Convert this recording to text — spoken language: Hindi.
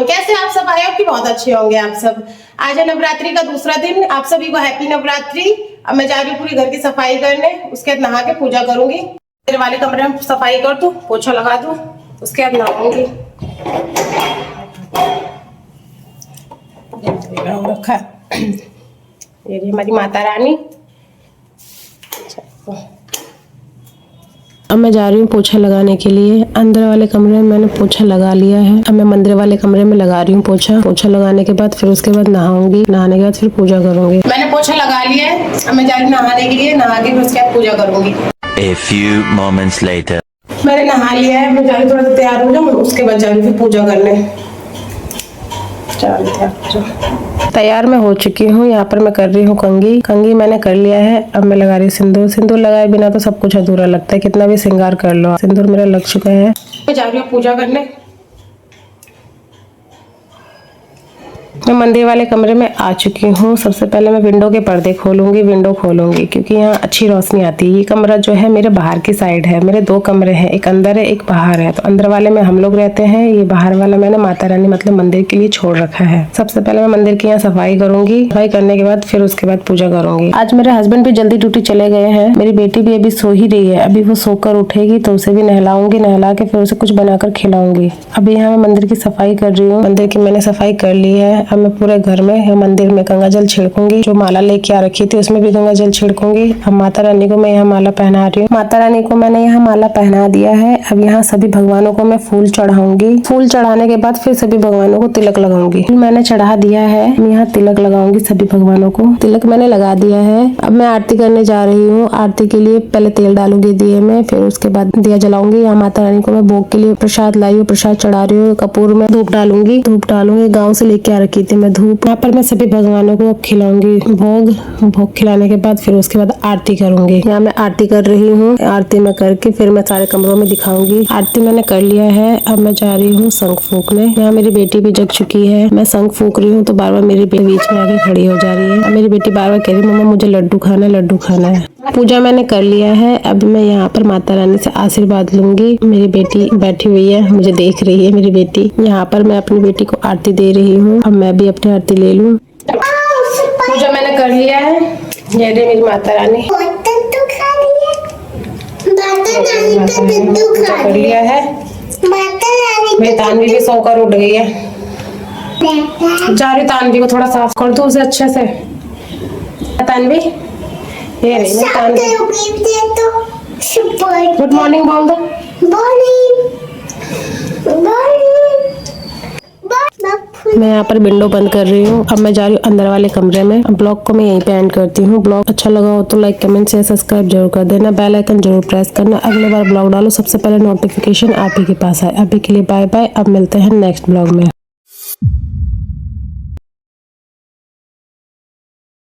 मॉर्निंग। कैसे आप सब? आए हो कि बहुत अच्छे होंगे आप सब। आज है नवरात्रि का दूसरा दिन। आप सभी को हैप्पी नवरात्रि। अब मैं जा रही हूँ पूरी घर की सफाई करने, उसके बाद नहा के पूजा करूंगी। मेरे वाले कमरे में सफाई कर दूं, पोछा लगा दूं, उसके बाद नहाऊंगी। रखा ये हमारी माता रानी। अब मैं जा रही हूँ पोछा लगाने के लिए। अंदर वाले कमरे में मैंने पोछा लगा लिया है। अब मैं मंदिर वाले कमरे में लगा रही हूँ पोछा लगाने के बाद फिर उसके बाद नहाऊंगी। नहाने के बाद फिर पूजा करूंगी। मैंने पोछा लगा लिया है। अब मैं जा रही हूँ नहाने के लिए। नहा के फिर उसके बाद पूजा करूंगी। A few moments later. मैंने नहा लिया है। मैं जा रही हूँ, थोड़ा सा तैयार हो जाऊँ, उसके बाद जा रही हूँ फिर पूजा करने। तैयार मैं हो चुकी हूँ। यहाँ पर मैं कर रही हूँ कंघी मैंने कर लिया है। अब मैं लगा रही हूँ सिंदूर लगाए बिना तो सब कुछ अधूरा लगता है, कितना भी श्रृंगार कर लो। सिंदूर मेरा लग चुका है। मैं जा रही हूँ पूजा करने। मैं मंदिर वाले कमरे में आ चुकी हूँ। सबसे पहले मैं विंडो के पर्दे विंडो खोलूंगी क्योंकि यहाँ अच्छी रोशनी आती है। ये कमरा जो है मेरे बाहर की साइड है। मेरे दो कमरे हैं, एक अंदर है एक बाहर है। तो अंदर वाले में हम लोग रहते हैं, ये बाहर वाला मैंने माता रानी मतलब मंदिर के लिए छोड़ रखा है। सबसे पहले मैं मंदिर की यहाँ सफाई करूंगी। सफाई करने के बाद फिर उसके बाद पूजा करूंगी। आज मेरे हस्बैंड भी जल्दी ड्यूटी चले गए हैं। मेरी बेटी भी अभी सो ही रही है। अभी वो सोकर उठेगी तो उसे भी नहलाऊंगी। नहला के फिर उसे कुछ बनाकर खिलाऊंगी। अभी यहाँ मैं मंदिर की सफाई कर रही हूँ। मंदिर की मैंने सफाई कर ली है। अब मैं पूरे घर में या मंदिर में गंगा जल छिड़कूंगी। जो माला लेके आ रखी थी उसमें भी गंगा जल छिड़कूंगी। अब माता रानी को मैं यहाँ माला पहना रही हूँ। माता रानी को मैंने यहाँ माला पहना दिया है। अब यहाँ सभी भगवानों को मैं फूल चढ़ाऊंगी। फूल चढ़ाने के बाद फिर सभी भगवानों को तिलक लगाऊंगी। मैंने चढ़ा दिया है। यहाँ तिलक लगाऊंगी सभी भगवानों को। तिलक मैंने लगा दिया है। अब मैं आरती करने जा रही हूँ। आरती के लिए पहले तेल डालूंगी दिए में, फिर उसके बाद दिया जलाऊंगी। यहाँ माता रानी को मैं भोग के लिए प्रसाद लाई हूँ, प्रसाद चढ़ा रही हूँ। कपूर में धूप डालूंगी। गाँव से लेके आ रखी थी मैं धूप। यहाँ पर मैं सभी भगवानों को खिलाऊंगी भोग खिलाने के बाद फिर उसके बाद आरती करूंगी। यहाँ मैं आरती कर रही हूँ। आरती में करके फिर मैं सारे कमरों में दिखाऊंगी। आरती मैंने कर लिया है। अब मैं जा रही हूँ शंख फूंकने। यहाँ मेरी बेटी भी जग चुकी है। मैं शंख फूंक रही हूँ तो बार बार मेरी बेटी बीच में आके खड़ी हो जा रही है। अब मेरी बेटी बार बार कह रही है मम्मा मुझे लड्डू खाना है। पूजा मैंने कर लिया है। अब मैं यहाँ पर माता रानी से आशीर्वाद लूंगी। मेरी बेटी बैठी हुई है, मुझे देख रही है मेरी बेटी। यहाँ पर मैं अपनी बेटी को आरती दे रही हूँ। अब मैं भी अपनी आरती ले लूँ। पूजा मैंने कर लिया है। ये रही मेरी माता रानी। कर लिया है। मेरी तानवी भी सोकर उठ गई है। जा रही तानवी को थोड़ा साफ कर दो उसे अच्छे से। तानवी ये रही मेरी तानवी। गुड मॉर्निंग बोल दो। मैं यहाँ पर विंडो बंद कर रही हूँ। अब मैं जा रही हूँ अंदर वाले कमरे में। ब्लॉग को मैं यहीं पे एंड करती हूँ। ब्लॉग अच्छा लगा हो तो लाइक कमेंट शेयर सब्सक्राइब जरूर कर देना। बेल आइकन जरूर प्रेस करना। अगले बार ब्लॉग डालो सबसे पहले नोटिफिकेशन आप ही के पास आए। अभी के लिए बाय बाय। अब मिलते हैं नेक्स्ट ब्लॉग में।